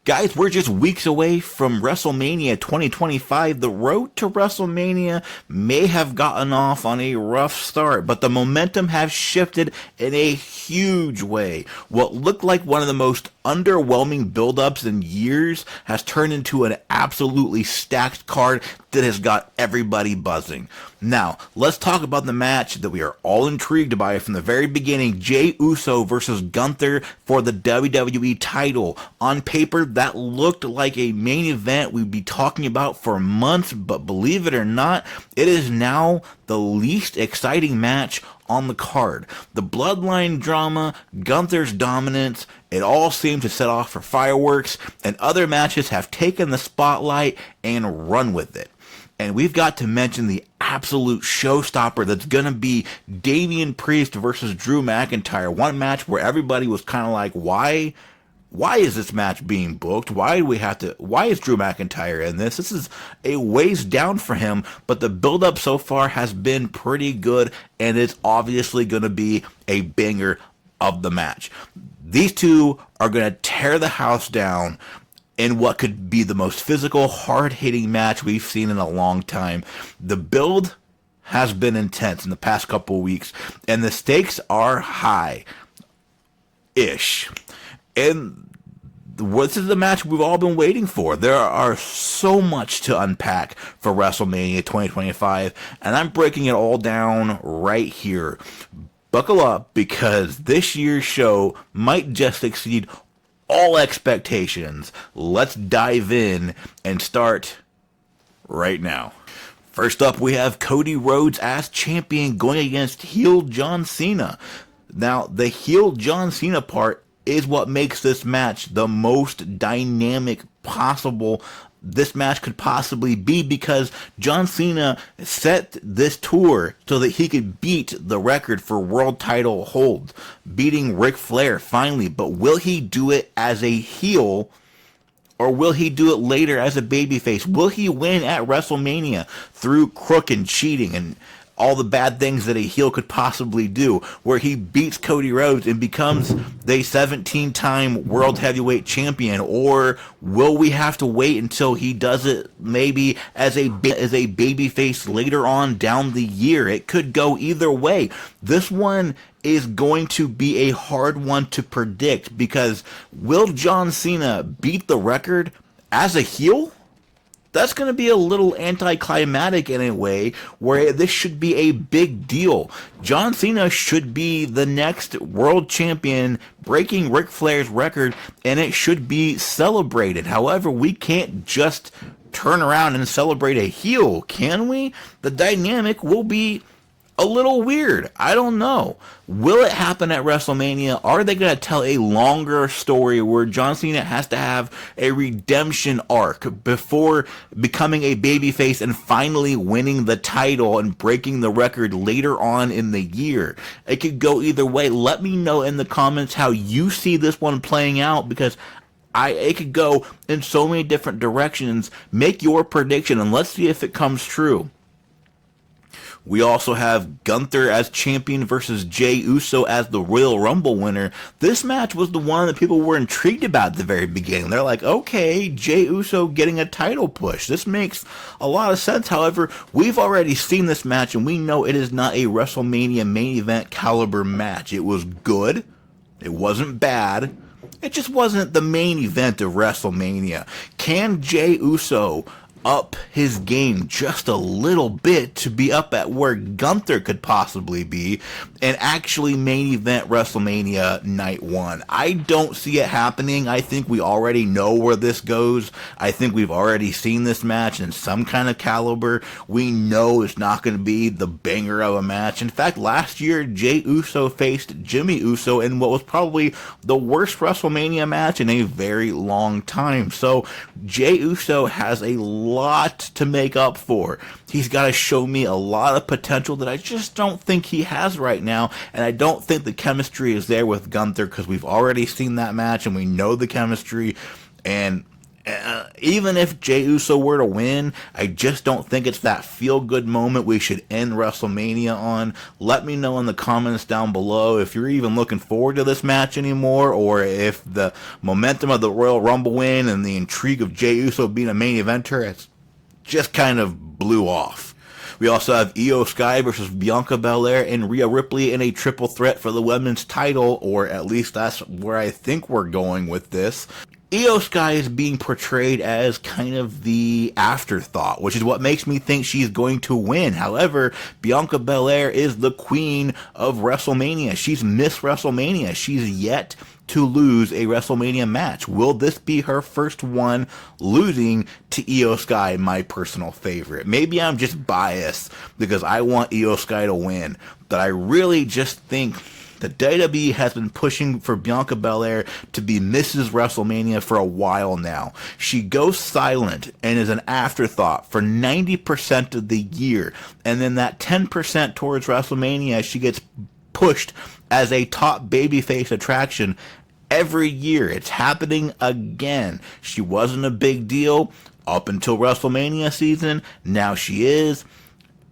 Guys, we're just weeks away from WrestleMania 2025. The road to WrestleMania may have gotten off on a rough start, but the momentum has shifted in a huge way. What looked like one of the most underwhelming build-ups in years has turned into an absolutely stacked card that has got everybody buzzing. Now, let's talk about the match that we are all intrigued by from the very beginning. Jey Uso versus Gunther for the WWE title. On paper, that looked like a main event we'd be talking about for months, but believe it or not, it is now the least exciting match on the card. The bloodline drama, Gunther's dominance, it all seemed to set off for fireworks, and other matches have taken the spotlight and run with it. And we've got to mention the absolute showstopper that's going to be Damian Priest versus Drew McIntyre. One match where everybody was kind of like, why is this match being booked? Why is Drew McIntyre in this? This is a ways down for him, but the build-up so far has been pretty good, and it's obviously going to be a banger of the match. These two are going to tear the house down in what could be the most physical, hard-hitting match we've seen in a long time. The build has been intense in the past couple of weeks, and the stakes are high-ish. And this is the match we've all been waiting for. There are so much to unpack for WrestleMania 2025, and I'm breaking it all down right here. Buckle up, because this year's show might just exceed all expectations. Let's dive in and start right now. First up, we have Cody Rhodes as champion going against heel John Cena. Now, the heel John Cena part is what makes this match the most dynamic possible this match could possibly be, because John Cena set this tour so that he could beat the record for world title hold, beating Ric Flair finally. But will he do it as a heel, or will he do it later as a babyface? Will he win at WrestleMania through crook and cheating and all the bad things that a heel could possibly do, where he beats Cody Rhodes and becomes the 17-time World Heavyweight Champion? Or will we have to wait until he does it maybe as a babyface later on down the year? It could go either way. This one is going to be a hard one to predict, because will John Cena beat the record as a heel? That's going to be a little anticlimactic in a way, where this should be a big deal. John Cena should be the next world champion, breaking Ric Flair's record, and it should be celebrated. However, we can't just turn around and celebrate a heel, can we? The dynamic will be a little weird. I don't know. Will it happen at WrestleMania? Are they going to tell a longer story where John Cena has to have a redemption arc before becoming a babyface and finally winning the title and breaking the record later on in the year? It could go either way. Let me know in the comments how you see this one playing out, because it could go in so many different directions. Make your prediction and let's see if it comes true. We also have Gunther as champion versus Jey Uso as the Royal Rumble winner. This match was the one that people were intrigued about at the very beginning. They're like, okay, Jey Uso getting a title push. This makes a lot of sense. However, we've already seen this match, and we know it is not a WrestleMania main event caliber match. It was good. It wasn't bad. It just wasn't the main event of WrestleMania. Can Jey Uso up his game just a little bit to be up at where Gunther could possibly be and actually main event WrestleMania night one? I don't see it happening. I think we already know where this goes. I think we've already seen this match in some kind of caliber. We know it's not going to be the banger of a match. In fact, last year, Jey Uso faced Jimmy Uso in what was probably the worst WrestleMania match in a very long time. So Jey Uso has a lot to make up for. He's got to show me a lot of potential that I just don't think he has right now, and I don't think the chemistry is there with Gunther, because we've already seen that match and we know the chemistry, and Even if Jey Uso were to win, I just don't think it's that feel-good moment we should end WrestleMania on. Let me know in the comments down below if you're even looking forward to this match anymore, or if the momentum of the Royal Rumble win and the intrigue of Jey Uso being a main eventer has just kind of blew off. We also have Iyo Sky versus Bianca Belair and Rhea Ripley in a triple threat for the women's title, or at least that's where I think we're going with this. Iyo Sky is being portrayed as kind of the afterthought, which is what makes me think she's going to win. However, Bianca Belair is the queen of WrestleMania. She's Miss WrestleMania. She's yet to lose a WrestleMania match. Will this be her first one losing to Iyo Sky, my personal favorite? Maybe I'm just biased because I want Iyo Sky to win, but I really just think the WWE has been pushing for Bianca Belair to be Mrs. WrestleMania for a while now. She goes silent and is an afterthought for 90% of the year, and then that 10% towards WrestleMania, she gets pushed as a top babyface attraction every year. It's happening again. She wasn't a big deal up until WrestleMania season. Now she is.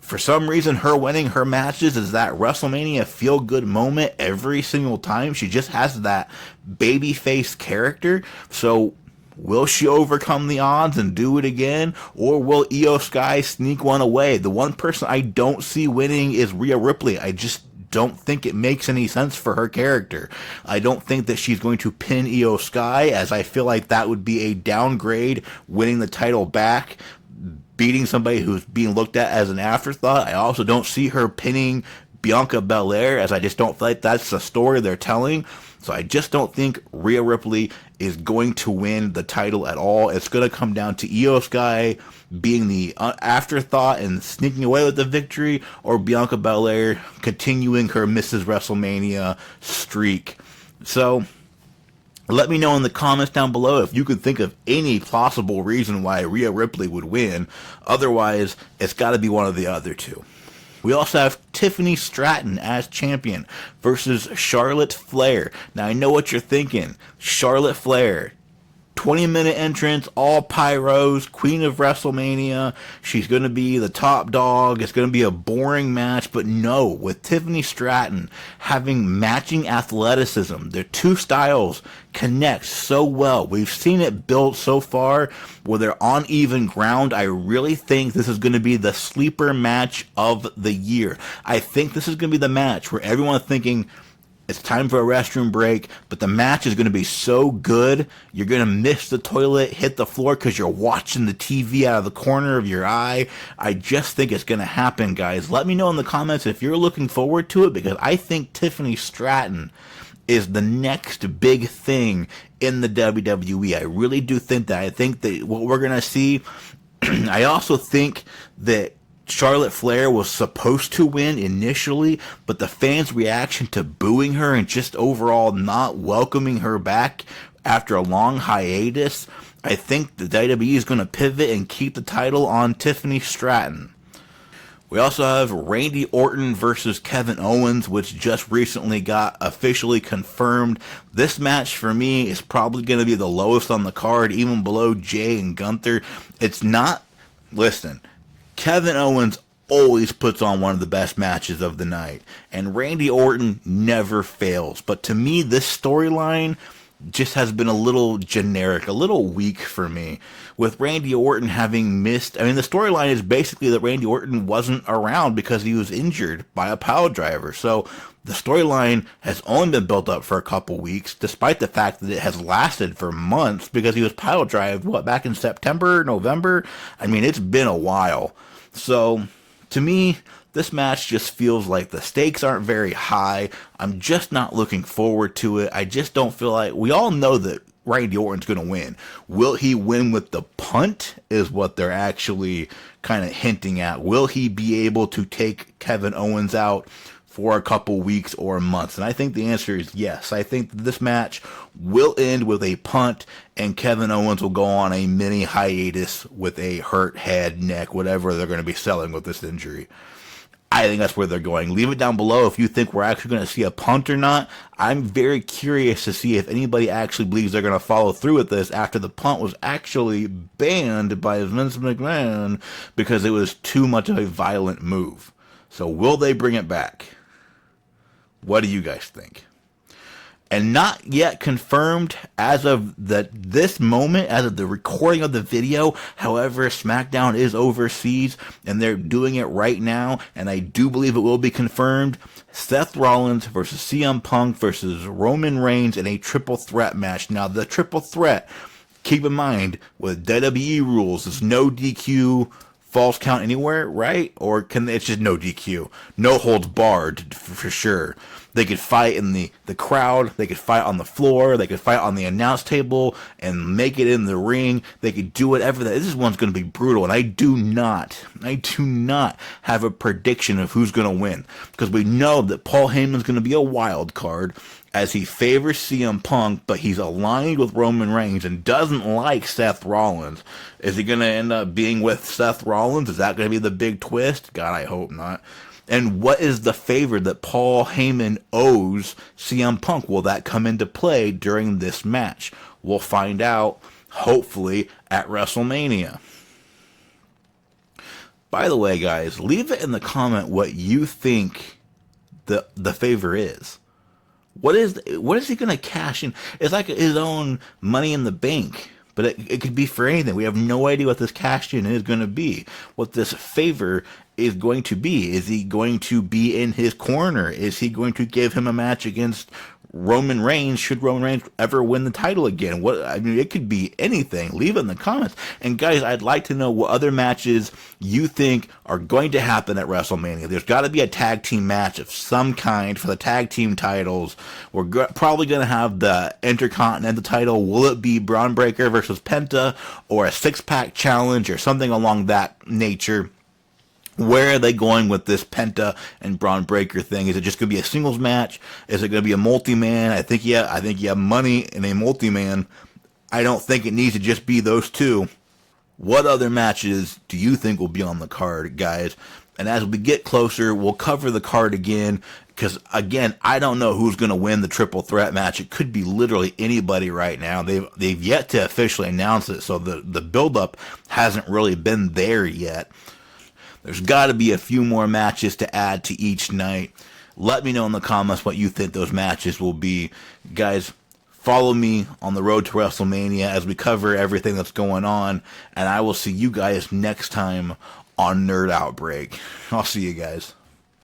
For some reason, her winning her matches is that WrestleMania feel-good moment every single time. She just has that babyface character. So will she overcome the odds and do it again? Or will Iyo Sky sneak one away? The one person I don't see winning is Rhea Ripley. I just don't think it makes any sense for her character. I don't think that she's going to pin Iyo Sky, as I feel like that would be a downgrade, winning the title back, beating somebody who's being looked at as an afterthought. I also don't see her pinning Bianca Belair, as I just don't feel like that's the story they're telling. So I just don't think Rhea Ripley is going to win the title at all. It's going to come down to Iyo Sky being the afterthought and sneaking away with the victory, or Bianca Belair continuing her Mrs. WrestleMania streak. So let me know in the comments down below if you could think of any possible reason why Rhea Ripley would win. Otherwise, it's got to be one of the other two. We also have Tiffany Stratton as champion versus Charlotte Flair. Now, I know what you're thinking. Charlotte Flair, 20-minute entrance, all pyros, queen of WrestleMania. She's going to be the top dog. It's going to be a boring match. But no, with Tiffany Stratton having matching athleticism, their two styles connect so well. We've seen it built so far where they're on even ground. I really think this is going to be the sleeper match of the year. I think this is going to be the match where everyone's thinking, it's time for a restroom break, but the match is going to be so good, you're going to miss the toilet, hit the floor because you're watching the TV out of the corner of your eye. I just think it's going to happen, guys. Let me know in the comments if you're looking forward to it, because I think Tiffany Stratton is the next big thing in the WWE. I really do think that. I think that what we're going to see, I also think that Charlotte Flair was supposed to win initially, but the fans' reaction to booing her and just overall not welcoming her back after a long hiatus, I think the WWE is going to pivot and keep the title on Tiffany Stratton. We also have Randy Orton versus Kevin Owens, which just recently got officially confirmed. This match for me is probably going to be the lowest on the card, even below Jey and Gunther. It's not, listen, Kevin Owens always puts on one of the best matches of the night, and Randy Orton never fails. But to me, this storyline just has been a little generic, a little weak for me. With Randy Orton having missed, I mean, the storyline is basically that Randy Orton wasn't around because he was injured by a pile driver. So the storyline has only been built up for a couple weeks, despite the fact that it has lasted for months because he was pile drived, back in September, November? I mean, it's been a while. So to me, this match just feels like the stakes aren't very high. I'm just not looking forward to it. I just don't feel like, we all know that Randy Orton's going to win. Will he win with the punt is what they're actually kind of hinting at. Will he be able to take Kevin Owens out for a couple weeks or months? And I think the answer is yes. I think this match will end with a punt, and Kevin Owens will go on a mini hiatus with a hurt head, neck, whatever they're going to be selling with this injury. I think that's where they're going. Leave it down below if you think we're actually going to see a punt or not. I'm very curious to see if anybody actually believes they're going to follow through with this after the punt was actually banned by Vince McMahon because it was too much of a violent move. So will they bring it back? What do you guys think? And not yet confirmed as of this moment, as of the recording of the video. However, SmackDown is overseas, and they're doing it right now, and I do believe it will be confirmed. Seth Rollins versus CM Punk versus Roman Reigns in a triple threat match. Now, the triple threat, keep in mind, with WWE rules, is no DQ, false count anywhere, right? Or it's just no DQ, no holds barred for sure. They could fight in the crowd, they could fight on the floor, they could fight on the announce table and make it in the ring. They could do whatever. This one's going to be brutal, and I do not have a prediction of who's going to win, because we know that Paul Heyman's going to be a wild card as he favors CM Punk, but he's aligned with Roman Reigns and doesn't like Seth Rollins. Is he going to end up being with Seth Rollins? Is that going to be the big twist? God, I hope not. And what is the favor that Paul Heyman owes CM Punk? Will that come into play during this match? We'll find out, hopefully, at WrestleMania. By the way, guys, leave it in the comment what you think the favor is. What is he going to cash in? It's like his own Money in the Bank, but it could be for anything. We have no idea what this cash in is going to be, what this favor is going to be. Is he going to be in his corner? Is he going to give him a match against Roman Reigns, should Roman Reigns ever win the title again? It could be anything. Leave it in the comments. And guys, I'd like to know what other matches you think are going to happen at WrestleMania. There's got to be a tag team match of some kind for the tag team titles. We're probably going to have the Intercontinental title. Will it be Braun Breaker versus Penta, or a six-pack challenge, or something along that nature? Where are they going with this Penta and Braun Breaker thing? Is it just going to be a singles match? Is it going to be a multi-man? I think you have money in a multi-man. I don't think it needs to just be those two. What other matches do you think will be on the card, guys? And as we get closer, we'll cover the card again, because, again, I don't know who's going to win the triple threat match. It could be literally anybody right now. They've yet to officially announce it, so the build-up hasn't really been there yet. There's got to be a few more matches to add to each night. Let me know in the comments what you think those matches will be. Guys, follow me on the road to WrestleMania as we cover everything that's going on. And I will see you guys next time on Nerd Outbreak. I'll see you guys.